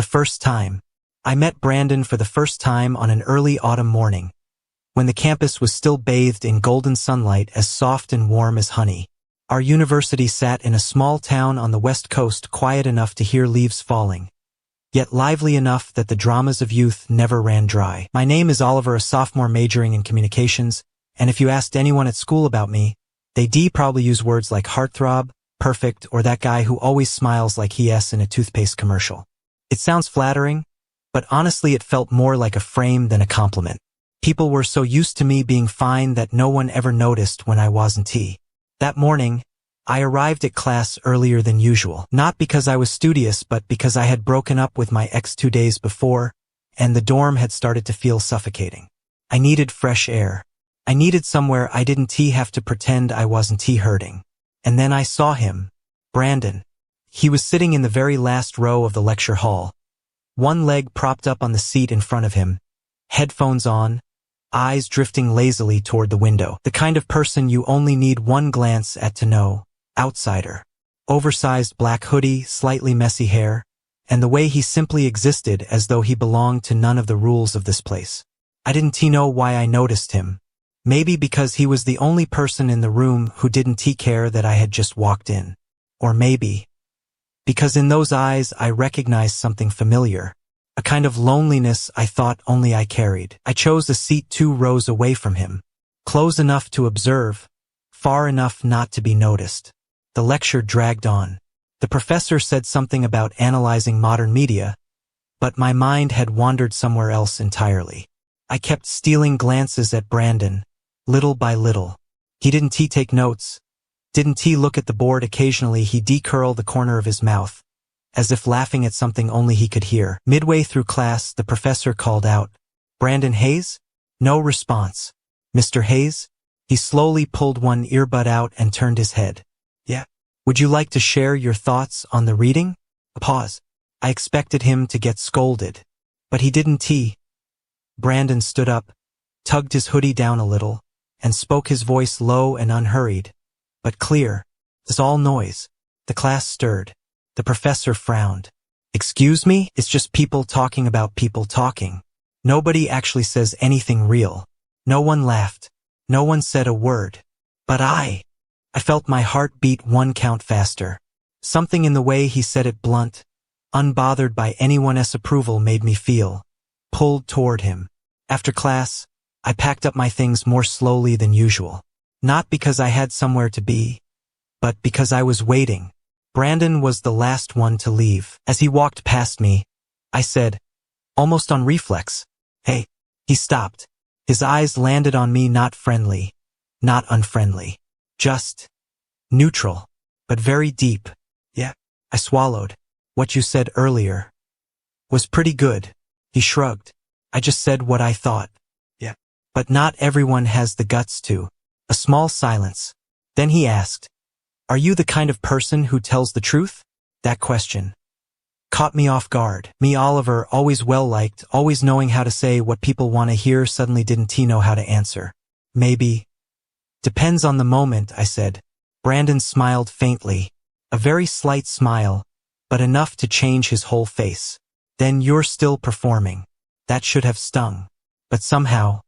The first time. I met Brandon for the first time on an early autumn morning, when the campus was still bathed in golden sunlight as soft and warm as honey. Our university sat in a small town on the west coast, quiet enough to hear leaves falling, yet lively enough that the dramas of youth never ran dry. My name is Oliver, a sophomore majoring in communications, and if you asked anyone at school about me, they'd probably use words like heartthrob, perfect, or that guy who always smiles like he's in a toothpaste commercial. It sounds flattering, but honestly it felt more like a frame than a compliment. People were so used to me being fine that no one ever noticed when I wasn't. That morning, I arrived at class earlier than usual, not because I was studious but because I had broken up with my ex 2 days before, and the dorm had started to feel suffocating. I needed fresh air. I needed somewhere I didn't have to pretend I wasn't hurting. And then I saw him, Brandon. He was sitting in the very last row of the lecture hall, one leg propped up on the seat in front of him, headphones on, eyes drifting lazily toward the window. The kind of person you only need one glance at to know, outsider. Oversized black hoodie, slightly messy hair, and the way he simply existed as though he belonged to none of the rules of this place. I didn't know why I noticed him. Maybe because he was the only person in the room who didn't care that I had just walked in. Or maybe because in those eyes I recognized something familiar, a kind of loneliness I thought only I carried. I chose a seat 2 rows away from him, close enough to observe, far enough not to be noticed. The lecture dragged on. The professor said something about analyzing modern media, but my mind had wandered somewhere else entirely. I kept stealing glances at Brandon, little by little. He didn't take notes. Didn't look at the board. Occasionally he'd curl the corner of his mouth, as if laughing at something only he could hear. Midway through class, the professor called out, "Brandon Hayes?" No response. "Mr. Hayes?" He slowly pulled one earbud out and turned his head. "Yeah. Would you like to share your thoughts on the reading?" A pause. I expected him to get scolded, but he didn't. Brandon stood up, tugged his hoodie down a little, and spoke, his voice low and unhurried, but clear. "It's all noise." The class stirred. The professor frowned. "Excuse me? It's just people talking about people talking. Nobody actually says anything real." No one laughed. No one said a word. But I felt my heart beat 1 count faster. Something in the way he said it, blunt, unbothered by anyone's approval, made me feel pulled toward him. After class, I packed up my things more slowly than usual. Not because I had somewhere to be, but because I was waiting. Brandon was the last one to leave. As he walked past me, I said, almost on reflex, "Hey." He stopped. His eyes landed on me, not friendly, not unfriendly, just neutral, but very deep. "Yeah." I swallowed. "What you said earlier was pretty good." He shrugged. "I just said what I thought." "Yeah. But not everyone has the guts to." A small silence. Then he asked, "Are you the kind of person who tells the truth?" That question caught me off guard. Me, Oliver, always well-liked, always knowing how to say what people want to hear, suddenly didn't know how to answer. "Maybe. Depends on the moment," I said. Brandon smiled faintly. A very slight smile, but enough to change his whole face. "Then you're still performing." That should have stung. But somehow,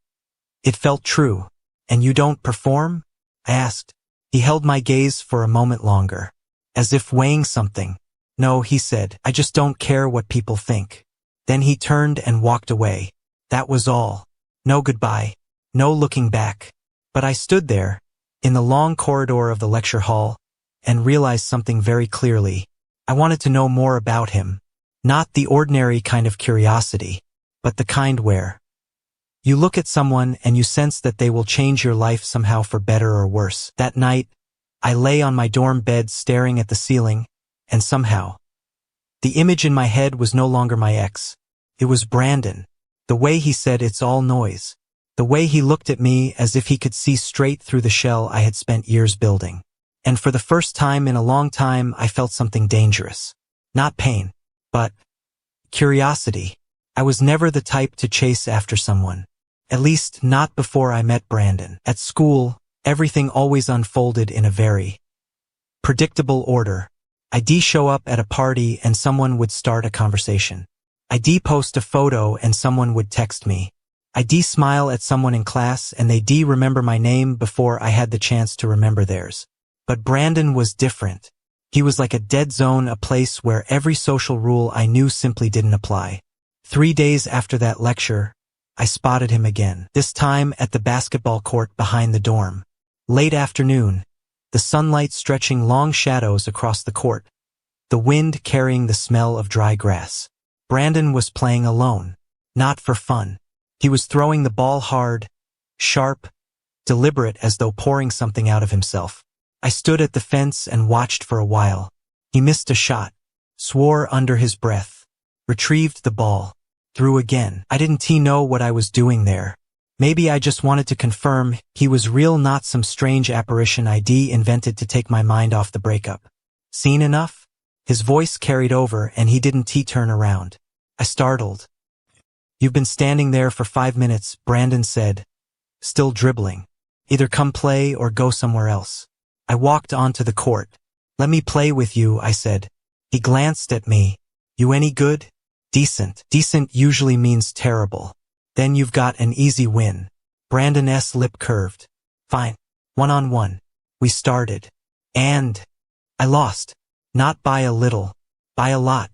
it felt true. "And you don't perform?" I asked. He held my gaze for a moment longer, as if weighing something. "No," he said, "I just don't care what people think." Then he turned and walked away. That was all. No goodbye. No looking back. But I stood there, in the long corridor of the lecture hall, and realized something very clearly. I wanted to know more about him. Not the ordinary kind of curiosity, but the kind where you look at someone and you sense that they will change your life somehow, for better or worse. That night, I lay on my dorm bed staring at the ceiling, and somehow, the image in my head was no longer my ex. It was Brandon. The way he said, "It's all noise." The way he looked at me as if he could see straight through the shell I had spent years building. And for the first time in a long time, I felt something dangerous. Not pain, but curiosity. I was never the type to chase after someone. At least not before I met Brandon. At school, everything always unfolded in a very predictable order. I'd show up at a party and someone would start a conversation. I'd post a photo and someone would text me. I'd smile at someone in class and they'd remember my name before I had the chance to remember theirs. But Brandon was different. He was like a dead zone, a place where every social rule I knew simply didn't apply. 3 days after that lecture, I spotted him again, this time at the basketball court behind the dorm. Late afternoon, the sunlight stretching long shadows across the court, the wind carrying the smell of dry grass. Brandon was playing alone, not for fun. He was throwing the ball hard, sharp, deliberate, as though pouring something out of himself. I stood at the fence and watched for a while. He missed a shot, swore under his breath, retrieved the ball, threw again. I didn't know what I was doing there. Maybe I just wanted to confirm he was real, not some strange apparition I'd invented to take my mind off the breakup. Seen enough? His voice carried over and he didn't turn around. I startled. You've been standing there for 5 minutes, Brandon said, still dribbling. Either come play or go somewhere else. I walked onto the court. Let me play with you, I said. He glanced at me. You any good? Decent. Decent usually means terrible. Then you've got an easy win. Brandon's lip curved. Fine. 1-on-1. We started. And I lost. Not by a little. By a lot.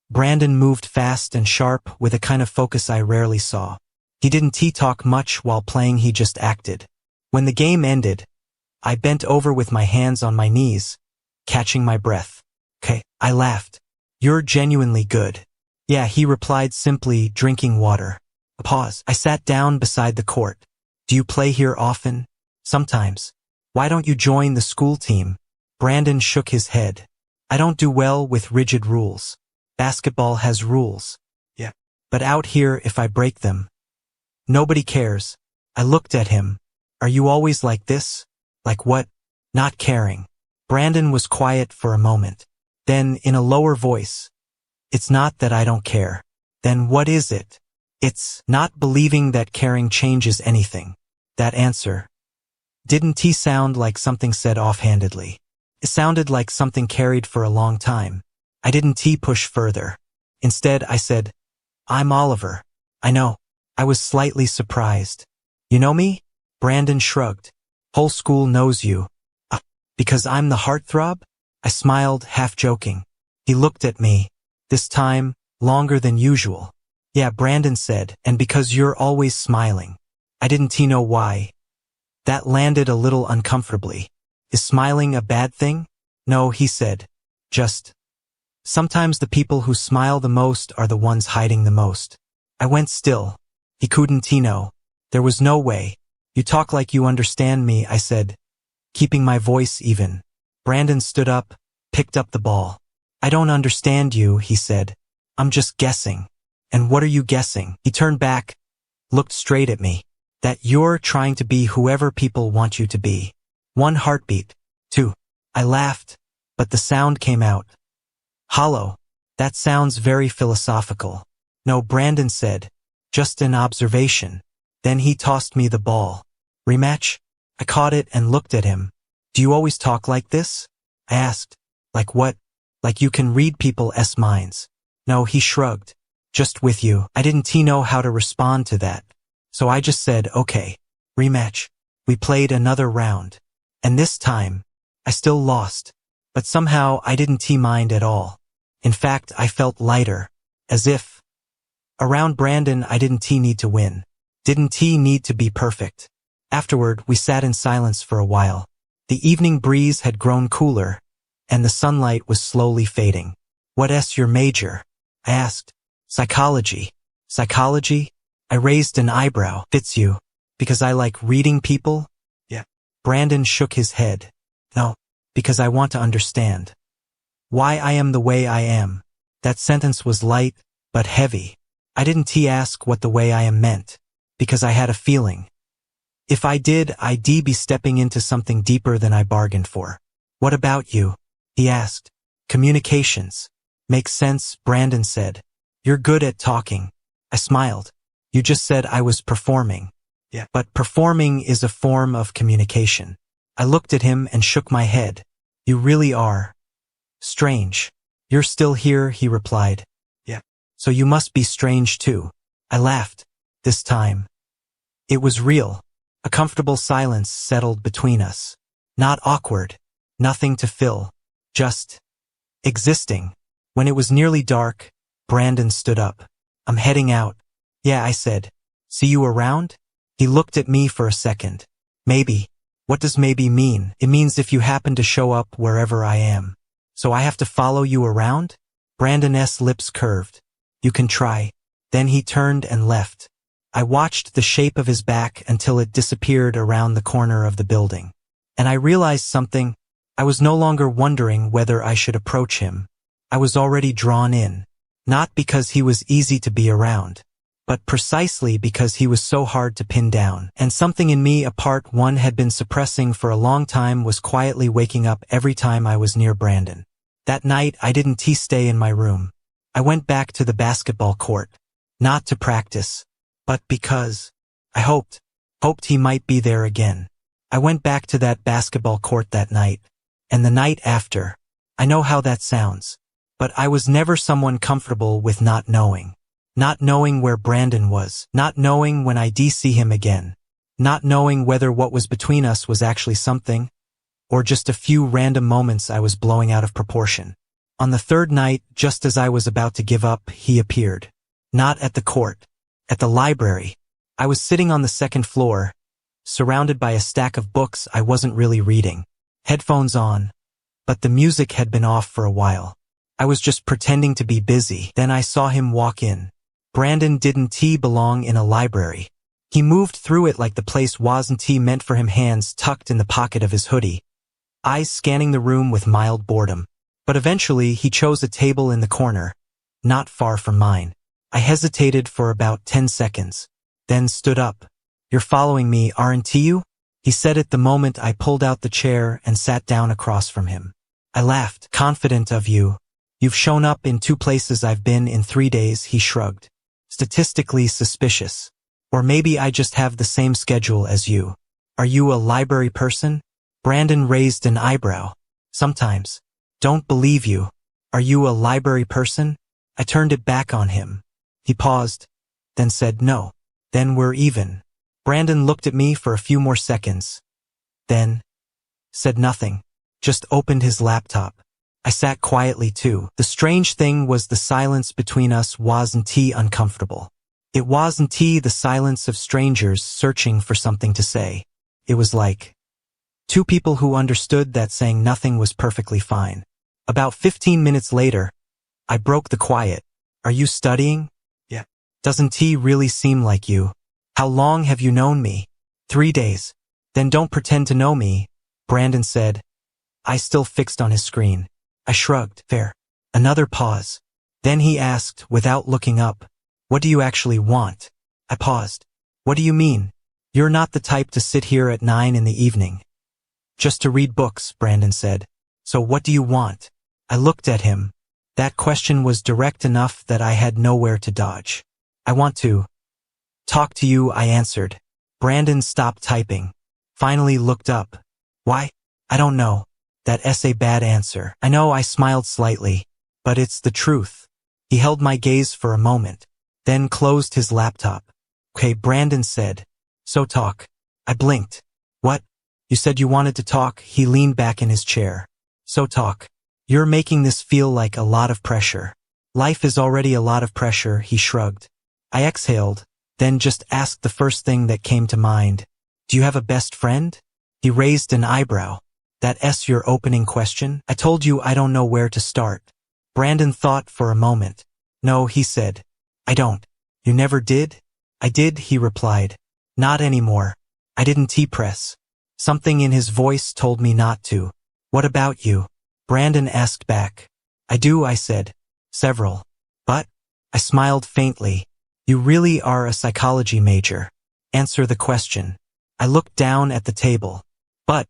Brandon moved fast and sharp with a kind of focus I rarely saw. He didn't talk much while playing, he just acted. When the game ended, I bent over with my hands on my knees, catching my breath. "'Kay," I laughed. "You're genuinely good." "Yeah," he replied simply, drinking water. A pause. I sat down beside the court. "Do you play here often?" "Sometimes." "Why don't you join the school team?" Brandon shook his head. "I don't do well with rigid rules. Basketball has rules." "Yeah. But out here, if I break them, nobody cares." I looked at him. "Are you always like this?" "Like what?" "Not caring." Brandon was quiet for a moment. Then, in a lower voice, "It's not that I don't care." "Then what is it?" "It's not believing that caring changes anything." That answer didn't sound like something said offhandedly. It sounded like something carried for a long time. I didn't push further. Instead, I said, "I'm Oliver." "I know." I was slightly surprised. "You know me?" Brandon shrugged. "Whole school knows you." Because I'm the heartthrob?" I smiled, half joking. He looked at me, this time longer than usual. "Yeah," Brandon said, "and because you're always smiling." I didn't know why. That landed a little uncomfortably. "Is smiling a bad thing?" "No," he said. "Just sometimes the people who smile the most are the ones hiding the most." I went still. He couldn't know. There was no way. "You talk like you understand me," I said, keeping my voice even. Brandon stood up, picked up the ball. "I don't understand you," he said. "I'm just guessing." "And what are you guessing?" He turned back, looked straight at me. "That you're trying to be whoever people want you to be." 1 heartbeat. 2. I laughed, but the sound came out hollow. "That sounds very philosophical." "No," Brandon said. "Just an observation." Then he tossed me the ball. "Rematch?" I caught it and looked at him. "Do you always talk like this?" I asked. "Like what?" "Like you can read people's minds." "No," he shrugged. "Just with you." I didn't know how to respond to that. So I just said, "Okay. Rematch." We played another round. And this time, I still lost. But somehow I didn't mind at all. In fact, I felt lighter. As if around Brandon I didn't need to win. Didn't need to be perfect. Afterward, we sat in silence for a while. The evening breeze had grown cooler, and the sunlight was slowly fading. "What's your major?" I asked. "Psychology." "Psychology?" I raised an eyebrow. "Fits you. Because I like reading people?" "Yeah." Brandon shook his head. "No. Because I want to understand why I am the way I am." That sentence was light, but heavy. I didn't ask what the way I am meant, because I had a feeling. If I did, I'd be stepping into something deeper than I bargained for. "What about you?" he asked. "Communications." "Makes sense," Brandon said. "You're good at talking." I smiled. "You just said I was performing." "Yeah. But performing is a form of communication." I looked at him and shook my head. "You really are strange." "You're still here," he replied. "Yeah." So you must be strange too. I laughed. This time. It was real. A comfortable silence settled between us. Not awkward. Nothing to fill. Just existing. When it was nearly dark, Brandon stood up. I'm heading out. Yeah, I said. See you around? He looked at me for a second. Maybe. What does maybe mean? It means if you happen to show up wherever I am. So I have to follow you around? Brandon's lips curved. You can try. Then he turned and left. I watched the shape of his back until it disappeared around the corner of the building. And I realized something. I was no longer wondering whether I should approach him. I was already drawn in. Not because he was easy to be around, but precisely because he was so hard to pin down. And something in me, a part 1 had been suppressing for a long time, was quietly waking up every time I was near Brandon. That night, I didn't stay in my room. I went back to the basketball court. Not to practice, but because I hoped he might be there again. I went back to that basketball court that night. And the night after. I know how that sounds. But I was never someone comfortable with not knowing. Not knowing where Brandon was. Not knowing when I'd see him again. Not knowing whether what was between us was actually something, or just a few random moments I was blowing out of proportion. On the third night, just as I was about to give up, he appeared. Not at the court. At the library. I was sitting on the second floor, surrounded by a stack of books I wasn't really reading. Headphones on. But the music had been off for a while. I was just pretending to be busy. Then I saw him walk in. Brandon didn't belong in a library. He moved through it like the place wasn't meant for him, hands tucked in the pocket of his hoodie. Eyes scanning the room with mild boredom. But eventually he chose a table in the corner, not far from mine. I hesitated for about 10 seconds, then stood up. You're following me, aren't you? He said it the moment I pulled out the chair and sat down across from him. I laughed. Confident of you. You've shown up in 2 places I've been in 3 days, he shrugged. Statistically suspicious. Or maybe I just have the same schedule as you. Are you a library person? Brandon raised an eyebrow. Sometimes. Don't believe you. Are you a library person? I turned it back on him. He paused, then said no. Then we're even. Brandon looked at me for a few more seconds. Then said nothing. Just opened his laptop. I sat quietly too. The strange thing was the silence between us wasn't uncomfortable. It wasn't the silence of strangers searching for something to say. It was like 2 people who understood that saying nothing was perfectly fine. About 15 minutes later, I broke the quiet. Are you studying? Yeah. Doesn't really seem like you. How long have you known me? 3 days. Then don't pretend to know me, Brandon said. I still fixed on his screen. I shrugged. Fair. Another pause. Then he asked, without looking up, what do you actually want? I paused. What do you mean? You're not the type to sit here at 9 in the evening. Just to read books, Brandon said. So what do you want? I looked at him. That question was direct enough that I had nowhere to dodge. I want to talk to you, I answered. Brandon stopped typing. Finally looked up. Why? I don't know. That's a bad answer. I know, I smiled slightly. But it's the truth. He held my gaze for a moment, then closed his laptop. Okay, Brandon said. So talk. I blinked. What? You said you wanted to talk? He leaned back in his chair. So talk. You're making this feel like a lot of pressure. Life is already a lot of pressure, he shrugged. I exhaled, then just asked the first thing that came to mind. Do you have a best friend? He raised an eyebrow. That's your opening question? I told you I don't know where to start. Brandon thought for a moment. No, he said. I don't. You never did? I did, he replied. Not anymore. I didn't press. Something in his voice told me not to. What about you? Brandon asked back. I do, I said. Several. But? I smiled faintly. You really are a psychology major. Answer the question. I looked down at the table. But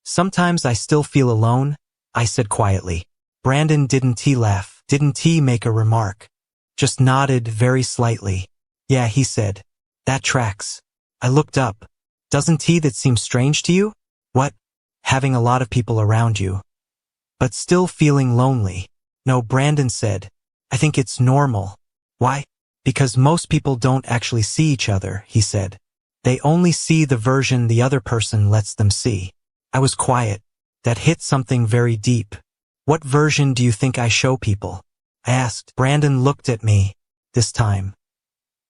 sometimes I still feel alone, I said quietly. Brandon didn't laugh, didn't make a remark. Just nodded very slightly. Yeah, he said. That tracks. I looked up. Doesn't that seem strange to you? What? Having a lot of people around you, but still feeling lonely. No, Brandon said. I think it's normal. Why? Because most people don't actually see each other, he said. They only see the version the other person lets them see. I was quiet. That hit something very deep. What version do you think I show people? I asked. Brandon looked at me. This time.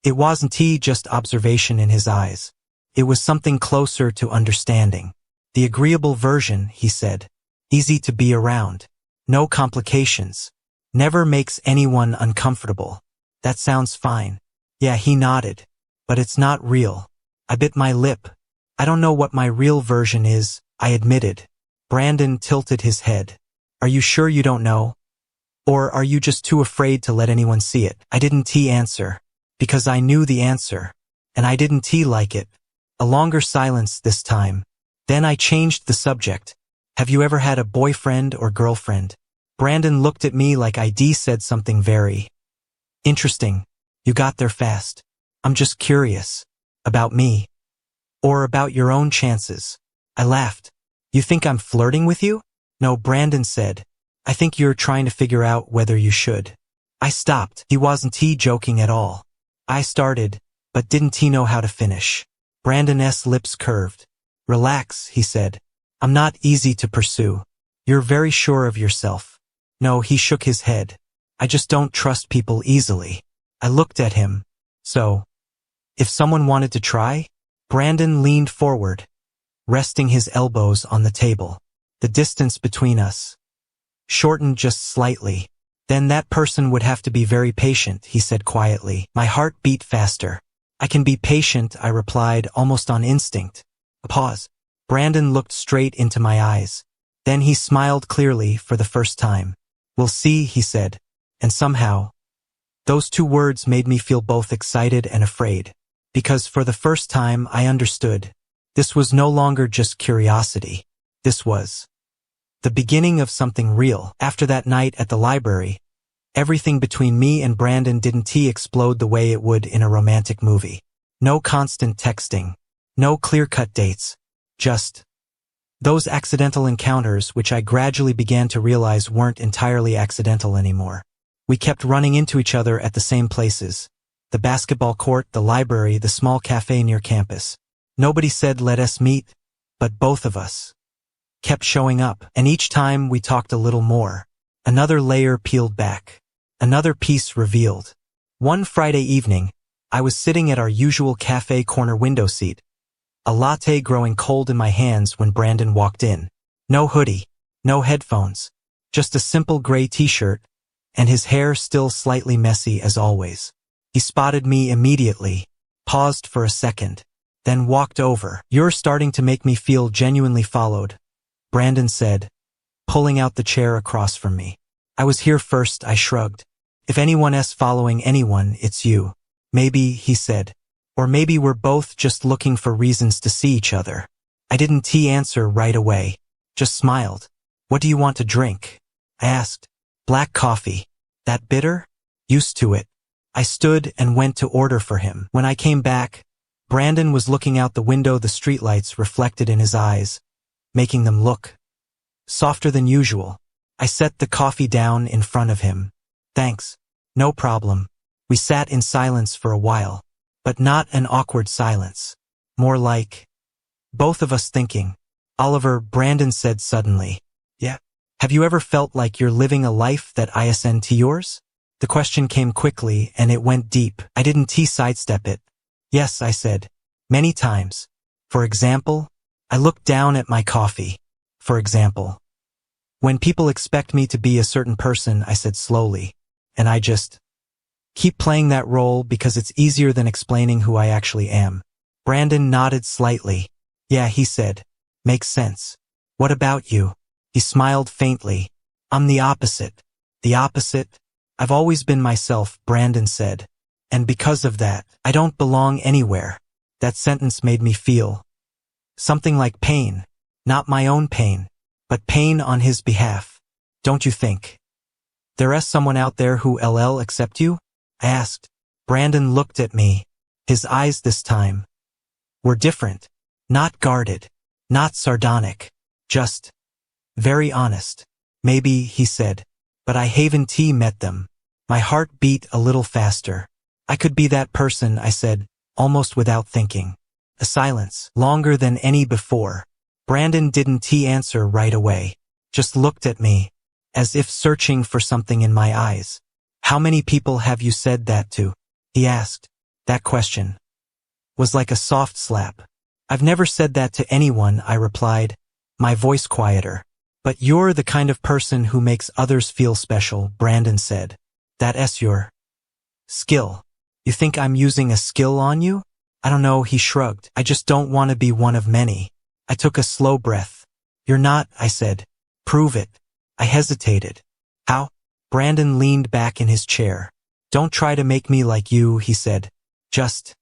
It wasn't just observation in his eyes. It was something closer to understanding. The agreeable version, he said. Easy to be around. No complications. Never makes anyone uncomfortable. That sounds fine. Yeah, he nodded. But it's not real. I bit my lip. I don't know what my real version is, I admitted. Brandon tilted his head. Are you sure you don't know? Or are you just too afraid to let anyone see it? I didn't answer. Because I knew the answer. And I didn't like it. A longer silence this time. Then I changed the subject. Have you ever had a boyfriend or girlfriend? Brandon looked at me like I'd said something very interesting. You got there fast. I'm just curious. About me. Or about your own chances. I laughed. You think I'm flirting with you? No, Brandon said. I think you're trying to figure out whether you should. I stopped. He wasn't joking at all. I started, but didn't know how to finish. Brandon's lips curved. Relax, he said. I'm not easy to pursue. You're very sure of yourself. No, he shook his head. I just don't trust people easily. I looked at him. So, if someone wanted to try? Brandon leaned forward, resting his elbows on the table. The distance between us shortened just slightly. Then that person would have to be very patient, he said quietly. My heart beat faster. I can be patient, I replied, almost on instinct. A pause. Brandon looked straight into my eyes. Then he smiled clearly for the first time. We'll see, he said. And somehow, those two words made me feel both excited and afraid. Because for the first time I understood. This was no longer just curiosity. This was the beginning of something real. After that night at the library, everything between me and Brandon didn't explode the way it would in a romantic movie. No constant texting. No clear-cut dates. Just those accidental encounters which I gradually began to realize weren't entirely accidental anymore. We kept running into each other at the same places. The basketball court, the library, the small cafe near campus. Nobody said let us meet, but both of us kept showing up, and each time we talked a little more. Another layer peeled back. Another piece revealed. One Friday evening, I was sitting at our usual cafe corner window seat, a latte growing cold in my hands when Brandon walked in. No hoodie, no headphones, just a simple gray t-shirt, and his hair still slightly messy as always. He spotted me immediately, paused for a second, then walked over. You're starting to make me feel genuinely followed, Brandon said, pulling out the chair across from me. I was here first, I shrugged. If anyone's following anyone, it's you. Maybe, he said. Or maybe we're both just looking for reasons to see each other. I didn't answer right away, just smiled. What do you want to drink? I asked. Black coffee. That bitter? Used to it. I stood and went to order for him. When I came back, Brandon was looking out the window, the streetlights reflected in his eyes, making them look softer than usual. I set the coffee down in front of him. Thanks. No problem. We sat in silence for a while, but not an awkward silence. More like both of us thinking. Oliver, Brandon said suddenly. Yeah. Have you ever felt like you're living a life that isn't yours? The question came quickly and it went deep. I didn't sidestep it. Yes, I said. Many times. For example, I looked down at my coffee. For example. When people expect me to be a certain person, I said slowly. And I just keep playing that role because it's easier than explaining who I actually am. Brandon nodded slightly. Yeah, he said. Makes sense. What about you? He smiled faintly. I'm the opposite. The opposite? I've always been myself, Brandon said. And because of that, I don't belong anywhere. That sentence made me feel something like pain. Not my own pain, but pain on his behalf. Don't you think there's someone out there who will accept you? I asked. Brandon looked at me. His eyes this time were different. Not guarded. Not sardonic. Just very honest. Maybe, he said. But I haven't met them. My heart beat a little faster. I could be that person, I said, almost without thinking. A silence, longer than any before. Brandon didn't answer right away. Just looked at me, as if searching for something in my eyes. How many people have you said that to? He asked. That question was like a soft slap. I've never said that to anyone, I replied, my voice quieter. But you're the kind of person who makes others feel special, Brandon said. That's your skill. You think I'm using a skill on you? I don't know, he shrugged. I just don't want to be one of many. I took a slow breath. You're not, I said. Prove it. I hesitated. How? Brandon leaned back in his chair. Don't try to make me like you, he said. Just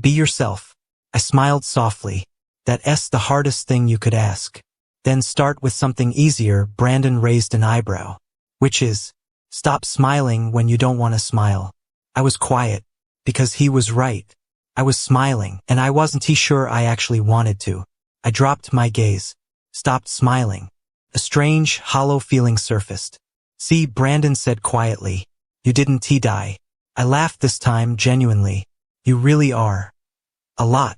be yourself. I smiled softly. That's the hardest thing you could ask. Then start with something easier. Brandon raised an eyebrow. Which is, stop smiling when you don't want to smile. I was quiet, because he was right. I was smiling, and I wasn't sure I actually wanted to. I dropped my gaze, stopped smiling. A strange, hollow feeling surfaced. See, Brandon said quietly, you didn't die. I laughed this time genuinely. You really are. A lot.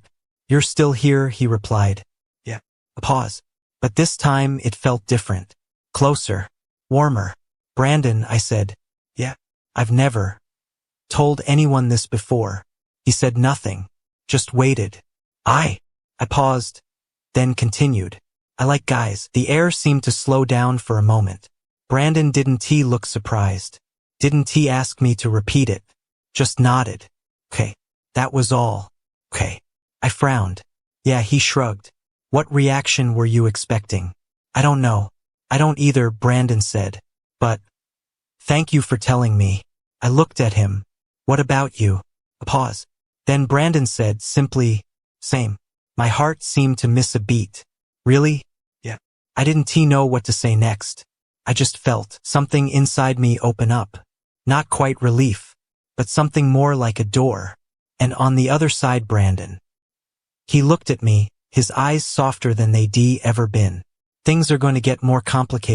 You're still here, he replied. Yeah. A pause. But this time it felt different. Closer. Warmer. Brandon, I said. Yeah. I've never told anyone this before. He said nothing. Just waited. I paused. Then continued. I like guys. The air seemed to slow down for a moment. Brandon didn't look surprised. Didn't ask me to repeat it. Just nodded. Okay. That was all. Okay. I frowned. Yeah, he shrugged. What reaction were you expecting? I don't know. I don't either, Brandon said. But thank you for telling me. I looked at him. What about you? A pause. Then Brandon said simply, same. My heart seemed to miss a beat. Really? Yeah. I didn't know what to say next. I just felt something inside me open up. Not quite relief, but something more like a door. And on the other side, Brandon. He looked at me, his eyes softer than they'd ever been. Things are going to get more complicated.